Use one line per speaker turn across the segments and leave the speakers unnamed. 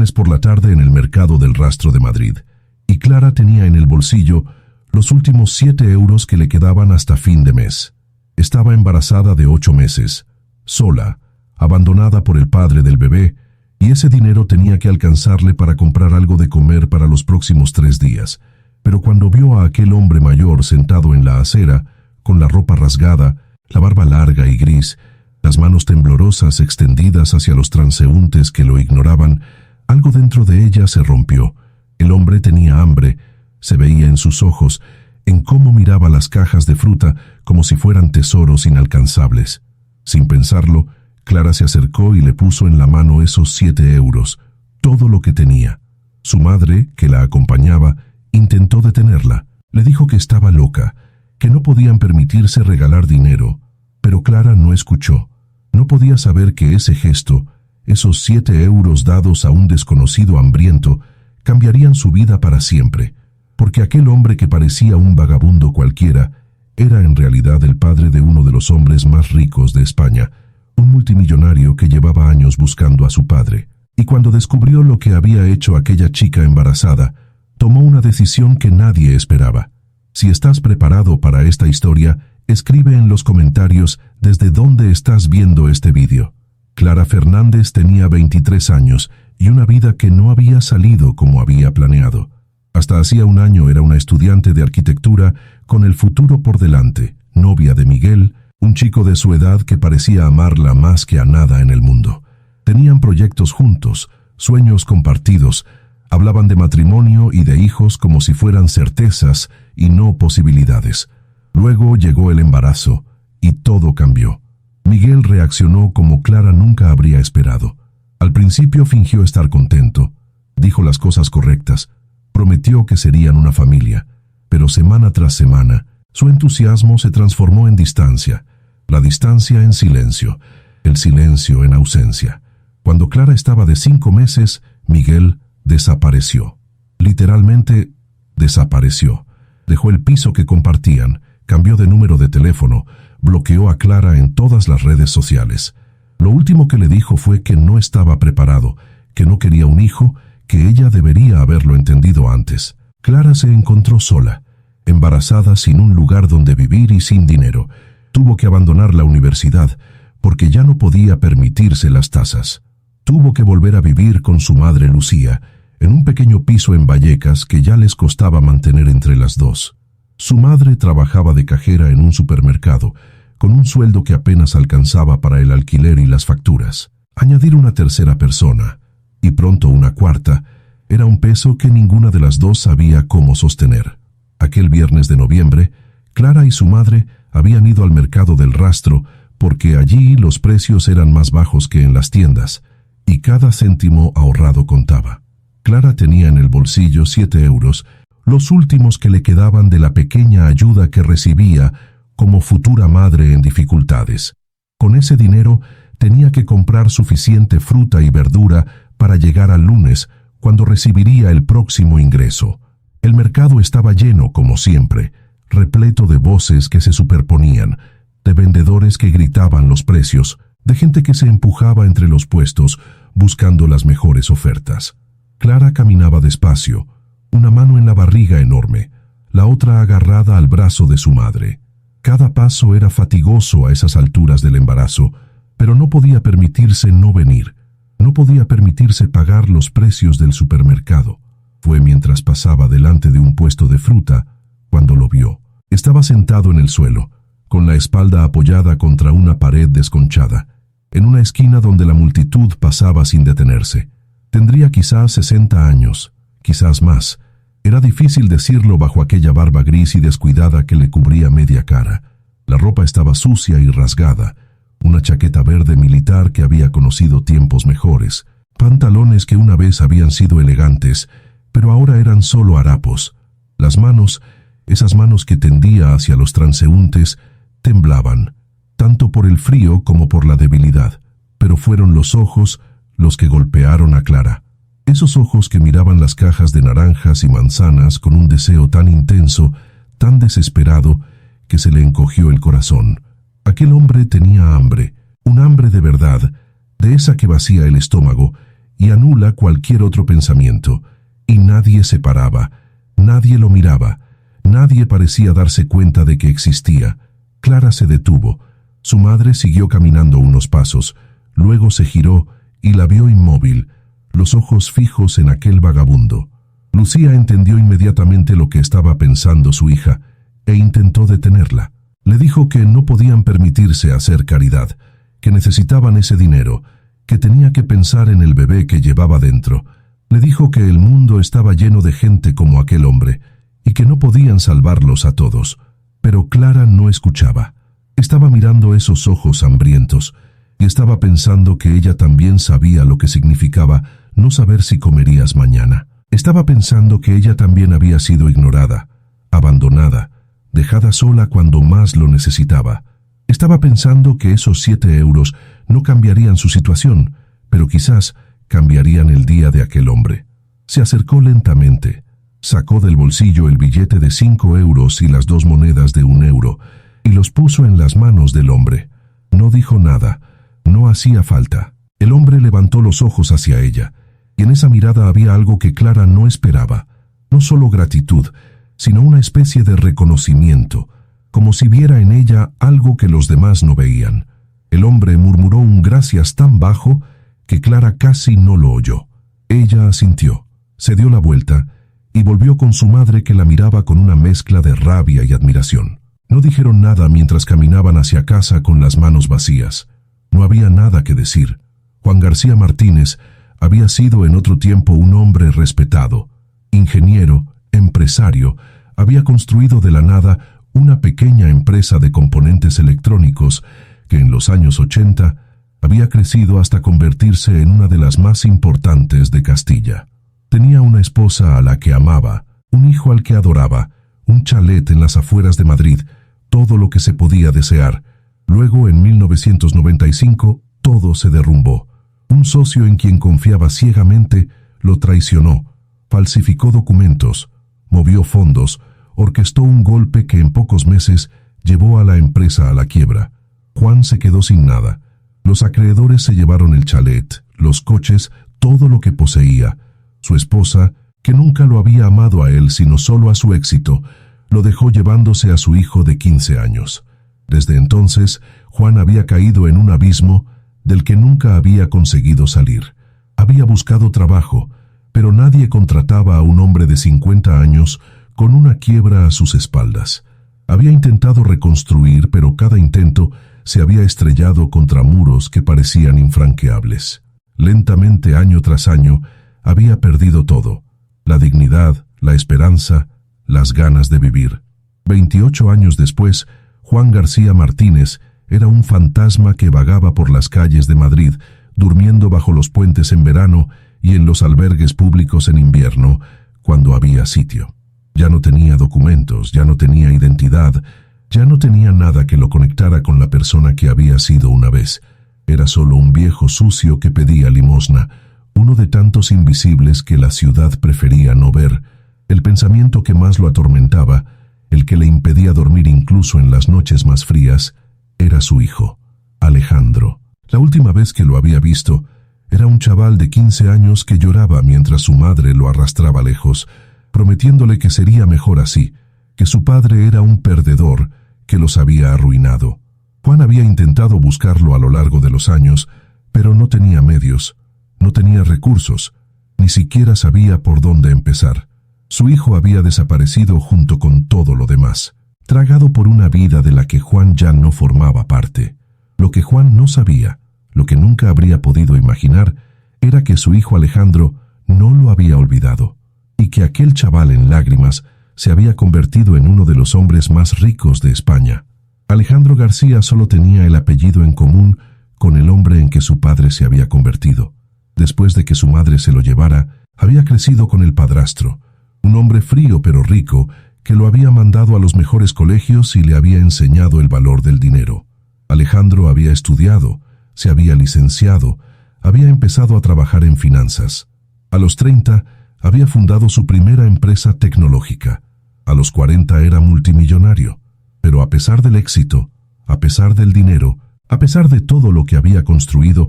viernes por la tarde en el mercado del Rastro de Madrid, y Clara tenía en el bolsillo los últimos 7 euros que le quedaban hasta fin de mes. Estaba embarazada de 8 meses, sola, abandonada por el padre del bebé, y ese dinero tenía que alcanzarle para comprar algo de comer para los próximos 3 días. Pero cuando vio a aquel hombre mayor sentado en la acera, con la ropa rasgada, la barba larga y gris, las manos temblorosas extendidas hacia los transeúntes que lo ignoraban, algo dentro de ella se rompió. El hombre tenía hambre, se veía en sus ojos, en cómo miraba las cajas de fruta como si fueran tesoros inalcanzables. Sin pensarlo, Clara se acercó y le puso en la mano esos 7 euros, todo lo que tenía. Su madre, que la acompañaba, intentó detenerla. Le dijo que estaba loca, que no podían permitirse regalar dinero, pero Clara no escuchó. No podía saber que ese gesto, esos 7 euros dados a un desconocido hambriento, cambiarían su vida para siempre, porque aquel hombre que parecía un vagabundo cualquiera era en realidad el padre de uno de los hombres más ricos de España, un multimillonario que llevaba años buscando a su padre. Y cuando descubrió lo que había hecho aquella chica embarazada, tomó una decisión que nadie esperaba. Si estás preparado para esta historia, escribe en los comentarios desde dónde estás viendo este vídeo. Clara Fernández tenía 23 años y una vida que no había salido como había planeado. Hasta hacía un año era una estudiante de arquitectura con el futuro por delante, novia de Miguel, un chico de su edad que parecía amarla más que a nada en el mundo. Tenían proyectos juntos, sueños compartidos, hablaban de matrimonio y de hijos como si fueran certezas y no posibilidades. Luego llegó el embarazo y todo cambió. Miguel reaccionó como Clara nunca habría esperado. Al principio fingió estar contento, dijo las cosas correctas, prometió que serían una familia, pero semana tras semana, su entusiasmo se transformó en distancia, la distancia en silencio, el silencio en ausencia. Cuando Clara estaba de 5 meses, Miguel desapareció. Literalmente, desapareció. Dejó el piso que compartían, cambió de número de teléfono, bloqueó a Clara en todas las redes sociales. Lo último que le dijo fue que no estaba preparado, que no quería un hijo, que ella debería haberlo entendido antes. Clara se encontró sola, embarazada, sin un lugar donde vivir y sin dinero. Tuvo que abandonar la universidad porque ya no podía permitirse las tasas. Tuvo que volver a vivir con su madre Lucía, en un pequeño piso en Vallecas que ya les costaba mantener entre las dos. Su madre trabajaba de cajera en un supermercado, con un sueldo que apenas alcanzaba para el alquiler y las facturas. Añadir una tercera persona, y pronto una cuarta, era un peso que ninguna de las dos sabía cómo sostener. Aquel viernes de noviembre, Clara y su madre habían ido al mercado del Rastro porque allí los precios eran más bajos que en las tiendas, y cada céntimo ahorrado contaba. Clara tenía en el bolsillo 7 euros, los últimos que le quedaban de la pequeña ayuda que recibía como futura madre en dificultades. Con ese dinero tenía que comprar suficiente fruta y verdura para llegar al lunes, cuando recibiría el próximo ingreso. El mercado estaba lleno, como siempre, repleto de voces que se superponían, de vendedores que gritaban los precios, de gente que se empujaba entre los puestos, buscando las mejores ofertas. Clara caminaba despacio, una mano en la barriga enorme, la otra agarrada al brazo de su madre. Cada paso era fatigoso a esas alturas del embarazo, pero no podía permitirse no venir. No podía permitirse pagar los precios del supermercado. Fue mientras pasaba delante de un puesto de fruta cuando lo vio. Estaba sentado en el suelo, con la espalda apoyada contra una pared desconchada, en una esquina donde la multitud pasaba sin detenerse. Tendría quizás 60 años, quizás más. Era difícil decirlo bajo aquella barba gris y descuidada que le cubría media cara. La ropa estaba sucia y rasgada, una chaqueta verde militar que había conocido tiempos mejores, pantalones que una vez habían sido elegantes, pero ahora eran solo harapos. Las manos, esas manos que tendía hacia los transeúntes, temblaban, tanto por el frío como por la debilidad, pero fueron los ojos los que golpearon a Clara. Esos ojos que miraban las cajas de naranjas y manzanas con un deseo tan intenso, tan desesperado, que se le encogió el corazón. Aquel hombre tenía hambre, un hambre de verdad, de esa que vacía el estómago y anula cualquier otro pensamiento, y nadie se paraba, nadie lo miraba, nadie parecía darse cuenta de que existía. Clara se detuvo. Su madre siguió caminando unos pasos, luego se giró y la vio inmóvil, los ojos fijos en aquel vagabundo. Lucía entendió inmediatamente lo que estaba pensando su hija e intentó detenerla. Le dijo que no podían permitirse hacer caridad, que necesitaban ese dinero, que tenía que pensar en el bebé que llevaba dentro. Le dijo que el mundo estaba lleno de gente como aquel hombre y que no podían salvarlos a todos. Pero Clara no escuchaba. Estaba mirando esos ojos hambrientos y estaba pensando que ella también sabía lo que significaba no saber si comerías mañana. Estaba pensando que ella también había sido ignorada, abandonada, dejada sola cuando más lo necesitaba. Estaba pensando que esos 7 euros no cambiarían su situación, pero quizás cambiarían el día de aquel hombre. Se acercó lentamente, sacó del bolsillo el billete de 5 euros y las 2 monedas de 1 euro, y los puso en las manos del hombre. No dijo nada, no hacía falta. El hombre levantó los ojos hacia ella, y en esa mirada había algo que Clara no esperaba, no solo gratitud, sino una especie de reconocimiento, como si viera en ella algo que los demás no veían. El hombre murmuró un gracias tan bajo que Clara casi no lo oyó. Ella asintió, se dio la vuelta y volvió con su madre, que la miraba con una mezcla de rabia y admiración. No dijeron nada mientras caminaban hacia casa con las manos vacías. No había nada que decir. Juan García Martínez había sido en otro tiempo un hombre respetado, ingeniero, empresario, había construido de la nada una pequeña empresa de componentes electrónicos que en los años 80 había crecido hasta convertirse en una de las más importantes de Castilla. Tenía una esposa a la que amaba, un hijo al que adoraba, un chalet en las afueras de Madrid, todo lo que se podía desear. Luego, en 1995, todo se derrumbó. Un socio en quien confiaba ciegamente lo traicionó, falsificó documentos, movió fondos, orquestó un golpe que en pocos meses llevó a la empresa a la quiebra. Juan se quedó sin nada. Los acreedores se llevaron el chalet, los coches, todo lo que poseía. Su esposa, que nunca lo había amado a él sino solo a su éxito, lo dejó llevándose a su hijo de 15 años. Desde entonces, Juan había caído en un abismo del que nunca había conseguido salir. Había buscado trabajo, pero nadie contrataba a un hombre de 50 años con una quiebra a sus espaldas. Había intentado reconstruir, pero cada intento se había estrellado contra muros que parecían infranqueables. Lentamente, año tras año, había perdido todo: la dignidad, la esperanza, las ganas de vivir. 28 años después, Juan García Martínez era un fantasma que vagaba por las calles de Madrid, durmiendo bajo los puentes en verano y en los albergues públicos en invierno, cuando había sitio. Ya no tenía documentos, ya no tenía identidad, ya no tenía nada que lo conectara con la persona que había sido una vez. Era solo un viejo sucio que pedía limosna, uno de tantos invisibles que la ciudad prefería no ver. El pensamiento que más lo atormentaba, el que le impedía dormir incluso en las noches más frías, era su hijo, Alejandro. La última vez que lo había visto, era un chaval de 15 años que lloraba mientras su madre lo arrastraba lejos, prometiéndole que sería mejor así, que su padre era un perdedor, que los había arruinado. Juan había intentado buscarlo a lo largo de los años, pero no tenía medios, no tenía recursos, ni siquiera sabía por dónde empezar. Su hijo había desaparecido junto con todo lo demás, tragado por una vida de la que Juan ya no formaba parte. Lo que Juan no sabía, lo que nunca habría podido imaginar, era que su hijo Alejandro no lo había olvidado, y que aquel chaval en lágrimas se había convertido en uno de los hombres más ricos de España. Alejandro García solo tenía el apellido en común con el hombre en que su padre se había convertido. Después de que su madre se lo llevara, había crecido con el padrastro, un hombre frío pero rico, que lo había mandado a los mejores colegios y le había enseñado el valor del dinero. Alejandro había estudiado, se había licenciado, había empezado a trabajar en finanzas. A los 30 había fundado su primera empresa tecnológica. A los 40 era multimillonario. Pero a pesar del éxito, a pesar del dinero, a pesar de todo lo que había construido,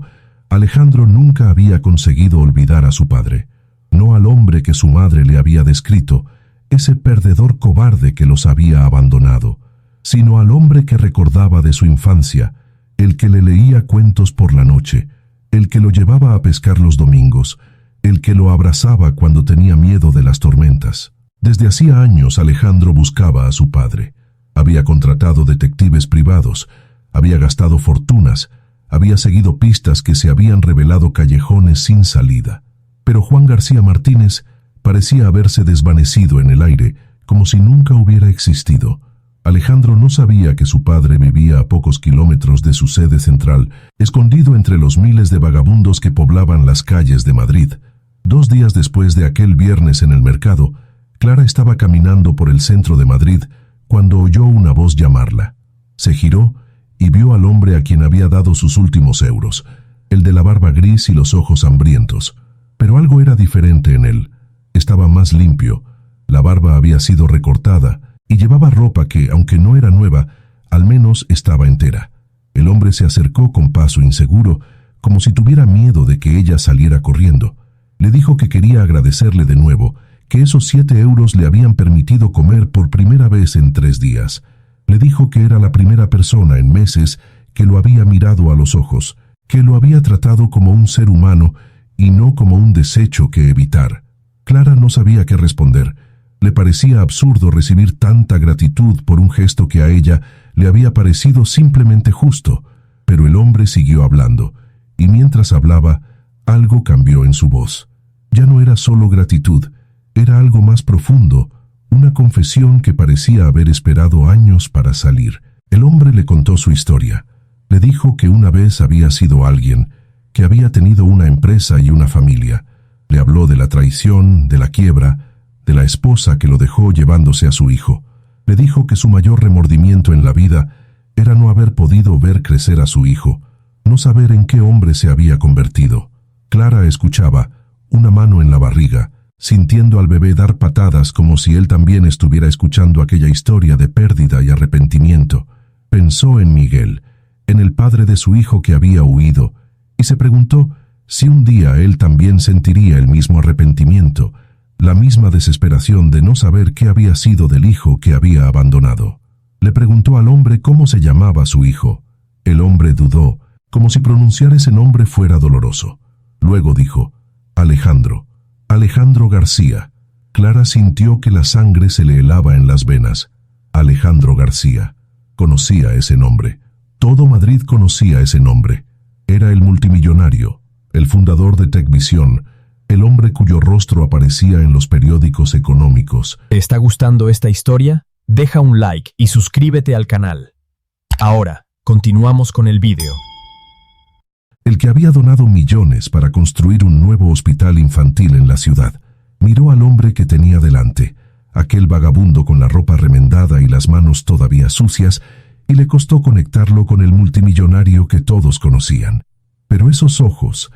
Alejandro nunca había conseguido olvidar a su padre, no al hombre que su madre le había descrito, ese perdedor cobarde que los había abandonado, sino al hombre que recordaba de su infancia, el que le leía cuentos por la noche, el que lo llevaba a pescar los domingos, el que lo abrazaba cuando tenía miedo de las tormentas. Desde hacía años Alejandro buscaba a su padre. Había contratado detectives privados, había gastado fortunas, había seguido pistas que se habían revelado callejones sin salida. Pero Juan García Martínez parecía haberse desvanecido en el aire, como si nunca hubiera existido. Alejandro no sabía que su padre vivía a pocos kilómetros de su sede central, escondido entre los miles de vagabundos que poblaban las calles de Madrid. 2 días después de aquel viernes en el mercado, Clara estaba caminando por el centro de Madrid cuando oyó una voz llamarla. Se giró y vio al hombre a quien había dado sus últimos euros, el de la barba gris y los ojos hambrientos. Pero algo era diferente en él. Estaba más limpio, la barba había sido recortada y llevaba ropa que, aunque no era nueva, al menos estaba entera. El hombre se acercó con paso inseguro, como si tuviera miedo de que ella saliera corriendo. Le dijo que quería agradecerle de nuevo, que esos 7 euros le habían permitido comer por primera vez en 3 días. Le dijo que era la primera persona en meses que lo había mirado a los ojos, que lo había tratado como un ser humano y no como un desecho que evitar. Clara no sabía qué responder. Le parecía absurdo recibir tanta gratitud por un gesto que a ella le había parecido simplemente justo, pero el hombre siguió hablando, y mientras hablaba, algo cambió en su voz. Ya no era solo gratitud, era algo más profundo, una confesión que parecía haber esperado años para salir. El hombre le contó su historia. Le dijo que una vez había sido alguien, que había tenido una empresa y una familia. Le habló de la traición, de la quiebra, de la esposa que lo dejó llevándose a su hijo. Le dijo que su mayor remordimiento en la vida era no haber podido ver crecer a su hijo, no saber en qué hombre se había convertido. Clara escuchaba, una mano en la barriga, sintiendo al bebé dar patadas como si él también estuviera escuchando aquella historia de pérdida y arrepentimiento. Pensó en Miguel, en el padre de su hijo que había huido, y se preguntó si un día él también sentiría el mismo arrepentimiento, la misma desesperación de no saber qué había sido del hijo que había abandonado. Le preguntó al hombre cómo se llamaba su hijo. El hombre dudó, como si pronunciar ese nombre fuera doloroso. Luego dijo, Alejandro, Alejandro García. Clara sintió que la sangre se le helaba en las venas. Alejandro García. Conocía ese nombre. Todo Madrid conocía ese nombre. Era el multimillonario, el fundador de Tecvisión, el hombre cuyo rostro aparecía en los periódicos económicos.
¿Te está gustando esta historia? Deja un like y suscríbete al canal. Ahora, continuamos con el vídeo.
El que había donado millones para construir un nuevo hospital infantil en la ciudad, miró al hombre que tenía delante, aquel vagabundo con la ropa remendada y las manos todavía sucias, y le costó conectarlo con el multimillonario que todos conocían. Pero esos ojos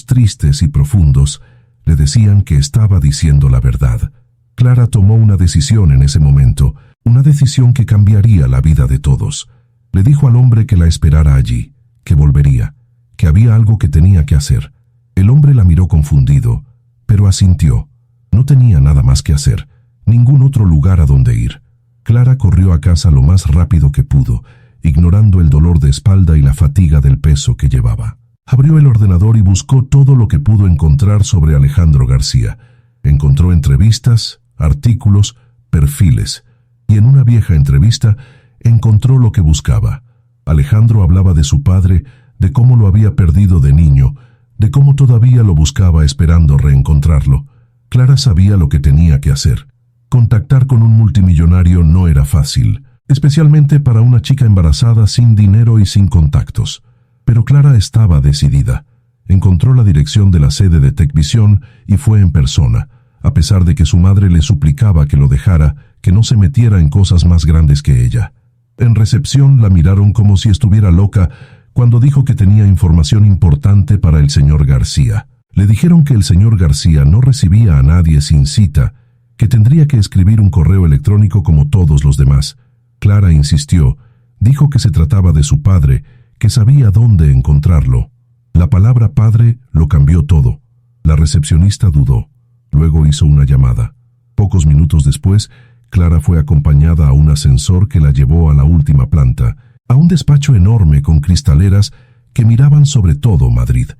tristes y profundos, le decían que estaba diciendo la verdad. Clara tomó una decisión en ese momento, una decisión que cambiaría la vida de todos. Le dijo al hombre que la esperara allí, que volvería, que había algo que tenía que hacer. El hombre la miró confundido, pero asintió. No tenía nada más que hacer, ningún otro lugar a donde ir. Clara corrió a casa lo más rápido que pudo, ignorando el dolor de espalda y la fatiga del peso que llevaba. Abrió el ordenador y buscó todo lo que pudo encontrar sobre Alejandro García. Encontró entrevistas, artículos, perfiles, y en una vieja entrevista encontró lo que buscaba. Alejandro hablaba de su padre, de cómo lo había perdido de niño, de cómo todavía lo buscaba esperando reencontrarlo. Clara sabía lo que tenía que hacer. Contactar con un multimillonario no era fácil, especialmente para una chica embarazada sin dinero y sin contactos. Pero Clara estaba decidida. Encontró la dirección de la sede de Tecvisión y fue en persona, a pesar de que su madre le suplicaba que lo dejara, que no se metiera en cosas más grandes que ella. En recepción la miraron como si estuviera loca cuando dijo que tenía información importante para el señor García. Le dijeron que el señor García no recibía a nadie sin cita, que tendría que escribir un correo electrónico como todos los demás. Clara insistió, dijo que se trataba de su padre, que sabía dónde encontrarlo. La palabra padre lo cambió todo. La recepcionista dudó. Luego hizo una llamada. Pocos minutos después, Clara fue acompañada a un ascensor que la llevó a la última planta, a un despacho enorme con cristaleras que miraban sobre todo Madrid.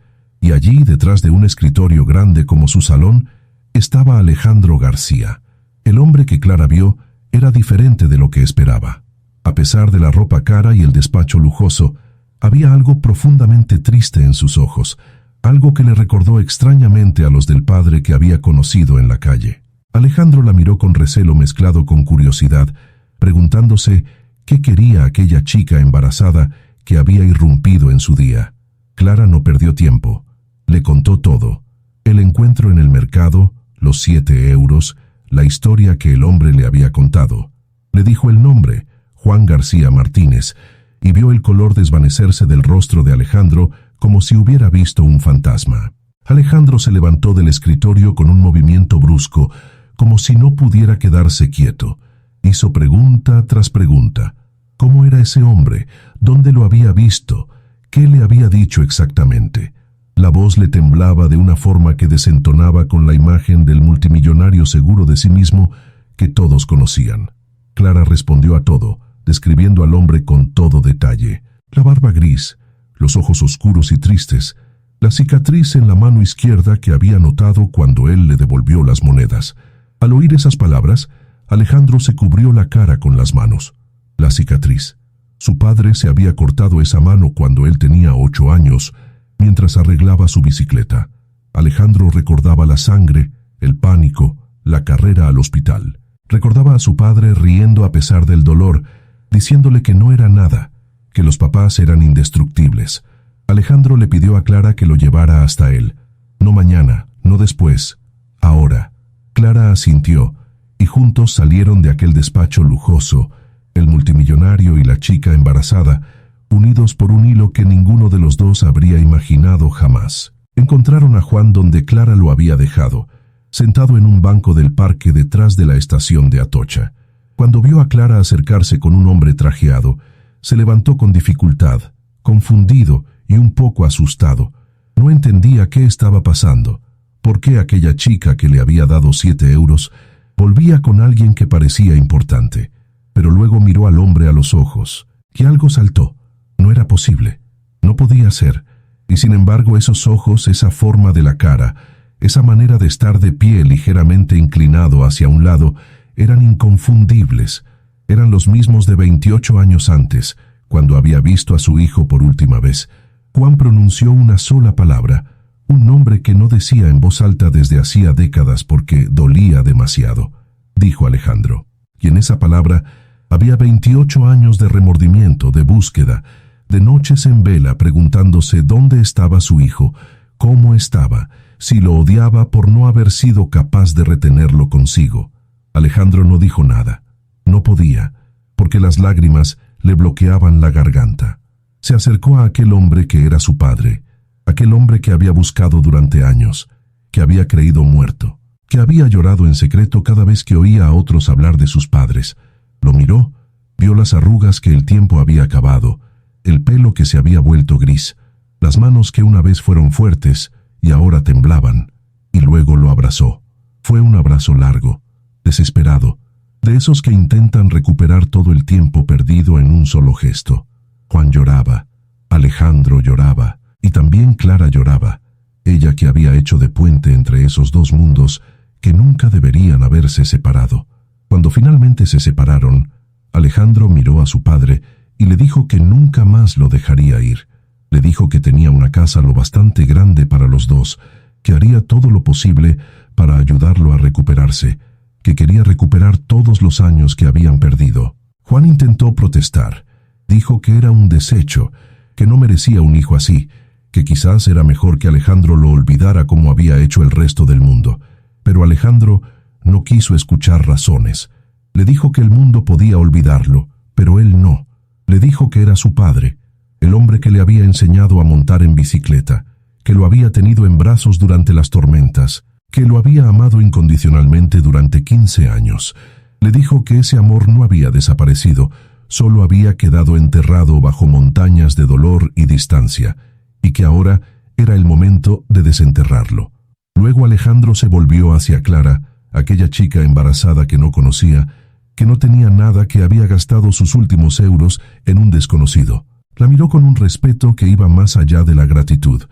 Y allí, detrás de un escritorio grande como su salón, estaba Alejandro García. El hombre que Clara vio era diferente de lo que esperaba. A pesar de la ropa cara y el despacho lujoso, había algo profundamente triste en sus ojos, algo que le recordó extrañamente a los del padre que había conocido en la calle. Alejandro la miró con recelo mezclado con curiosidad, preguntándose qué quería aquella chica embarazada que había irrumpido en su día. Clara no perdió tiempo. Le contó todo: el encuentro en el mercado, los 7 euros, la historia que el hombre le había contado. Le dijo el nombre, Juan García Martínez, y vio el color desvanecerse del rostro de Alejandro como si hubiera visto un fantasma. Alejandro se levantó del escritorio con un movimiento brusco, como si no pudiera quedarse quieto. Hizo pregunta tras pregunta. ¿Cómo era ese hombre? ¿Dónde lo había visto? ¿Qué le había dicho exactamente? La voz le temblaba de una forma que desentonaba con la imagen del multimillonario seguro de sí mismo que todos conocían. Clara respondió a todo, describiendo al hombre con todo detalle. La barba gris, los ojos oscuros y tristes, la cicatriz en la mano izquierda que había notado cuando él le devolvió las monedas. Al oír esas palabras, Alejandro se cubrió la cara con las manos. La cicatriz. Su padre se había cortado esa mano cuando él tenía 8 años, mientras arreglaba su bicicleta. Alejandro recordaba la sangre, el pánico, la carrera al hospital. Recordaba a su padre riendo a pesar del dolor, diciéndole que no era nada, que los papás eran indestructibles. Alejandro le pidió a Clara que lo llevara hasta él. No mañana, no después, ahora. Clara asintió, y juntos salieron de aquel despacho lujoso, el multimillonario y la chica embarazada, unidos por un hilo que ninguno de los dos habría imaginado jamás. Encontraron a Juan donde Clara lo había dejado, sentado en un banco del parque detrás de la estación de Atocha. Cuando vio a Clara acercarse con un hombre trajeado, se levantó con dificultad, confundido y un poco asustado. No entendía qué estaba pasando, por qué aquella chica que le había dado 7 euros volvía con alguien que parecía importante. Pero luego miró al hombre a los ojos, y algo saltó. No era posible, no podía ser, y sin embargo esos ojos, esa forma de la cara, esa manera de estar de pie ligeramente inclinado hacia un lado, eran inconfundibles. Eran los mismos de 28 años antes, cuando había visto a su hijo por última vez. Juan pronunció una sola palabra, un nombre que no decía en voz alta desde hacía décadas porque dolía demasiado. Dijo Alejandro, y en esa palabra había 28 años de remordimiento, de búsqueda, de noches en vela preguntándose dónde estaba su hijo, cómo estaba, si lo odiaba por no haber sido capaz de retenerlo consigo. Alejandro no dijo nada. No podía, porque las lágrimas le bloqueaban la garganta. Se acercó a aquel hombre que era su padre, aquel hombre que había buscado durante años, que había creído muerto, que había llorado en secreto cada vez que oía a otros hablar de sus padres. Lo miró, vio las arrugas que el tiempo había acabado, el pelo que se había vuelto gris, las manos que una vez fueron fuertes y ahora temblaban, y luego lo abrazó. Fue un abrazo largo, desesperado, de esos que intentan recuperar todo el tiempo perdido en un solo gesto. Juan lloraba, Alejandro lloraba, y también Clara lloraba, ella que había hecho de puente entre esos dos mundos que nunca deberían haberse separado. Cuando finalmente se separaron, Alejandro miró a su padre y le dijo que nunca más lo dejaría ir. Le dijo que tenía una casa lo bastante grande para los dos, que haría todo lo posible para ayudarlo a recuperarse, que quería recuperar todos los años que habían perdido. Juan intentó protestar. Dijo que era un desecho, que no merecía un hijo así, que quizás era mejor que Alejandro lo olvidara como había hecho el resto del mundo. Pero Alejandro no quiso escuchar razones. Le dijo que el mundo podía olvidarlo, pero él no. Le dijo que era su padre, el hombre que le había enseñado a montar en bicicleta, que lo había tenido en brazos durante las tormentas, que lo había amado incondicionalmente durante 15 años. Le dijo que ese amor no había desaparecido, solo había quedado enterrado bajo montañas de dolor y distancia, y que ahora Era el momento de desenterrarlo. Luego Alejandro se volvió hacia Clara, aquella chica embarazada que no conocía, que no tenía nada, que había gastado sus últimos euros en un desconocido. La miró con un respeto que iba más allá de la gratitud.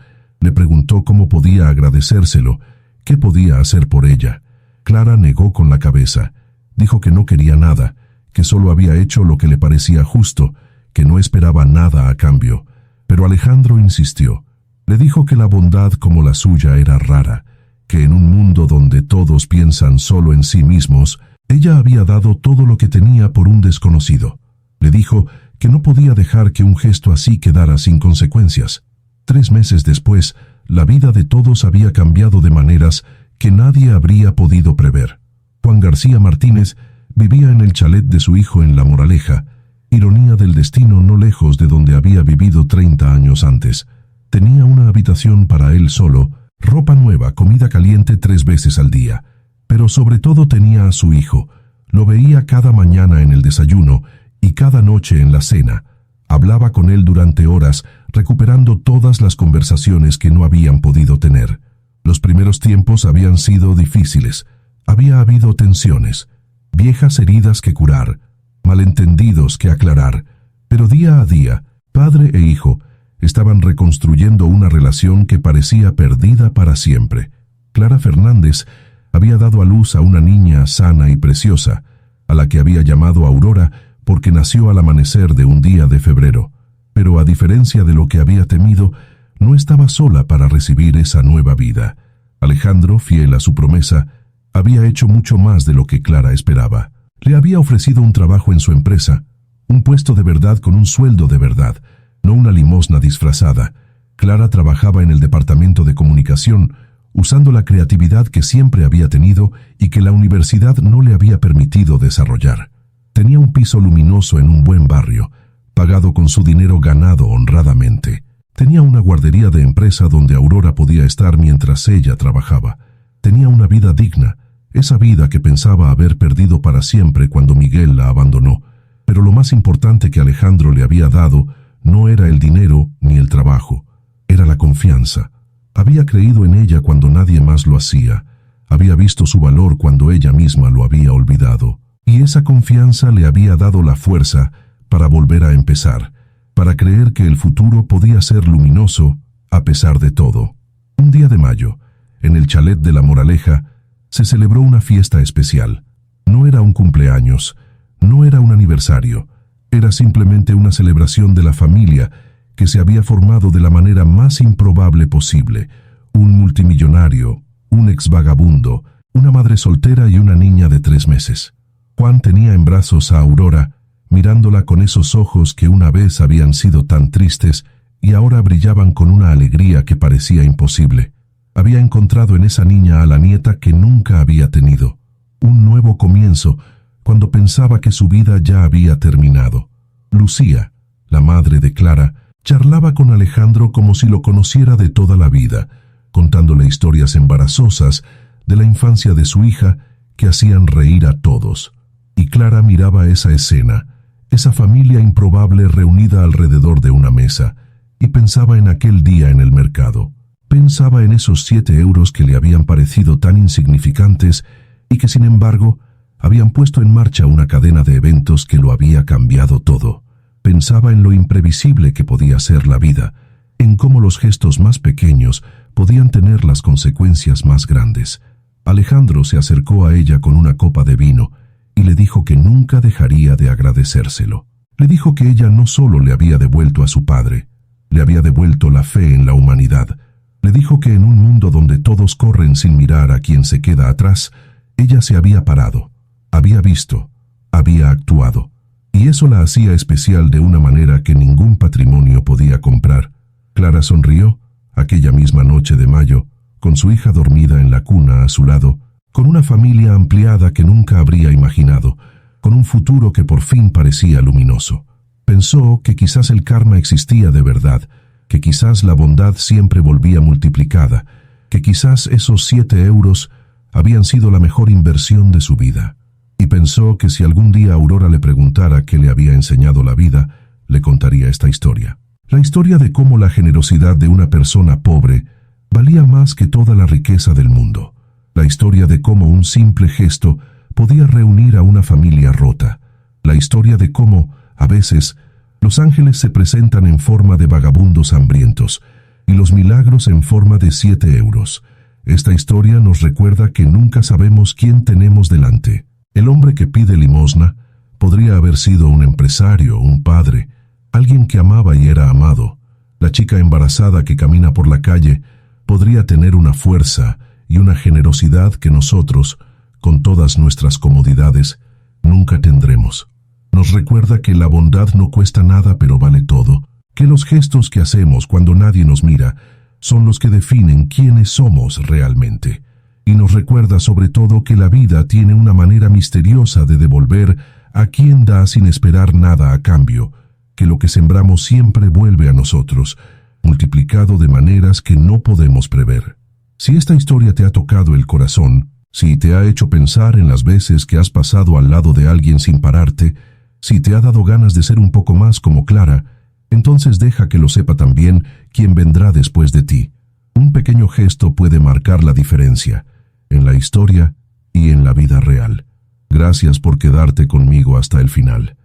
Le preguntó cómo podía agradecérselo, qué podía hacer por ella. Clara negó con la cabeza. Dijo que no quería nada, que solo había hecho lo que le parecía justo, que no esperaba nada a cambio. Pero Alejandro insistió. Le dijo que la bondad como la suya era rara, que en un mundo donde todos piensan solo en sí mismos, ella había dado todo lo que tenía por un desconocido. Le dijo que no podía dejar que un gesto así quedara sin consecuencias. 3 meses después, la vida de todos había cambiado de maneras que nadie habría podido prever. Juan García Martínez vivía en el chalet de su hijo en La Moraleja, ironía del destino, no lejos de donde había vivido 30 años antes. Tenía una habitación para él solo, ropa nueva, comida caliente 3 veces al día. Pero sobre todo tenía a su hijo. Lo veía cada mañana en el desayuno y cada noche en la cena. Hablaba con él durante horas, recuperando todas las conversaciones que no habían podido tener. Los primeros tiempos habían sido difíciles. Había habido tensiones, viejas heridas que curar, malentendidos que aclarar. Pero día a día, padre e hijo estaban reconstruyendo una relación que parecía perdida para siempre. Clara Fernández había dado a luz a una niña sana y preciosa, a la que había llamado Aurora porque nació al amanecer de un día de febrero. Pero a diferencia de lo que había temido, no estaba sola para recibir esa nueva vida. Alejandro, fiel a su promesa, había hecho mucho más de lo que Clara esperaba. Le había ofrecido un trabajo en su empresa, un puesto de verdad con un sueldo de verdad, no una limosna disfrazada. Clara trabajaba en el departamento de comunicación, usando la creatividad que siempre había tenido y que la universidad no le había permitido desarrollar. Tenía un piso luminoso en un buen barrio, pagado con su dinero ganado honradamente. Tenía una guardería de empresa donde Aurora podía estar mientras ella trabajaba. Tenía una vida digna, esa vida que pensaba haber perdido para siempre cuando Miguel la abandonó. Pero lo más importante que Alejandro le había dado no era el dinero ni el trabajo, era la confianza. Había creído en ella cuando nadie más lo hacía. Había visto su valor cuando ella misma lo había olvidado. Y esa confianza le había dado la fuerza para volver a empezar, para creer que el futuro podía ser luminoso a pesar de todo. Un día de mayo, en el chalet de La Moraleja, se celebró una fiesta especial. No era un cumpleaños, no era un aniversario, era simplemente una celebración de la familia que se había formado de la manera más improbable posible. Un multimillonario, un exvagabundo, una madre soltera y una niña de 3 meses. Juan tenía en brazos a Aurora, mirándola con esos ojos que una vez habían sido tan tristes y ahora brillaban con una alegría que parecía imposible. Había encontrado en esa niña a la nieta que nunca había tenido. Un nuevo comienzo, cuando pensaba que su vida ya había terminado. Lucía, la madre de Clara, charlaba con Alejandro como si lo conociera de toda la vida, contándole historias embarazosas de la infancia de su hija que hacían reír a todos. Y Clara miraba esa escena, esa familia improbable reunida alrededor de una mesa, y pensaba en aquel día en el mercado. Pensaba en esos 7 euros que le habían parecido tan insignificantes y que sin embargo habían puesto en marcha una cadena de eventos que lo había cambiado todo. Pensaba en lo imprevisible que podía ser la vida, en cómo los gestos más pequeños podían tener las consecuencias más grandes. Alejandro se acercó a ella con una copa de vino y le dijo que nunca dejaría de agradecérselo. Le dijo que ella no solo le había devuelto a su padre, le había devuelto la fe en la humanidad. Le dijo que en un mundo donde todos corren sin mirar a quien se queda atrás, ella se había parado, había visto, había actuado. Y eso la hacía especial de una manera que ningún patrimonio podía comprar. Clara sonrió, aquella misma noche de mayo, con su hija dormida en la cuna a su lado, con una familia ampliada que nunca habría imaginado, con un futuro que por fin parecía luminoso. Pensó que quizás el karma existía de verdad, que quizás la bondad siempre volvía multiplicada, que quizás esos 7 euros habían sido la mejor inversión de su vida. Y pensó que si algún día Aurora le preguntara qué le había enseñado la vida, le contaría esta historia. La historia de cómo la generosidad de una persona pobre valía más que toda la riqueza del mundo. La historia de cómo un simple gesto podía reunir a una familia rota. La historia de cómo, a veces, los ángeles se presentan en forma de vagabundos hambrientos y los milagros en forma de 7 euros. Esta historia nos recuerda que nunca sabemos quién tenemos delante. El hombre que pide limosna podría haber sido un empresario, un padre, alguien que amaba y era amado. La chica embarazada que camina por la calle podría tener una fuerza y una generosidad que nosotros, con todas nuestras comodidades, nunca tendremos. Nos recuerda que la bondad no cuesta nada pero vale todo, que los gestos que hacemos cuando nadie nos mira son los que definen quiénes somos realmente. Y nos recuerda sobre todo que la vida tiene una manera misteriosa de devolver a quien da sin esperar nada a cambio, que lo que sembramos siempre vuelve a nosotros, multiplicado de maneras que no podemos prever. Si esta historia te ha tocado el corazón, si te ha hecho pensar en las veces que has pasado al lado de alguien sin pararte, si te ha dado ganas de ser un poco más como Clara, entonces deja que lo sepa también quien vendrá después de ti. Un pequeño gesto puede marcar la diferencia, en la historia y en la vida real. Gracias por quedarte conmigo hasta el final.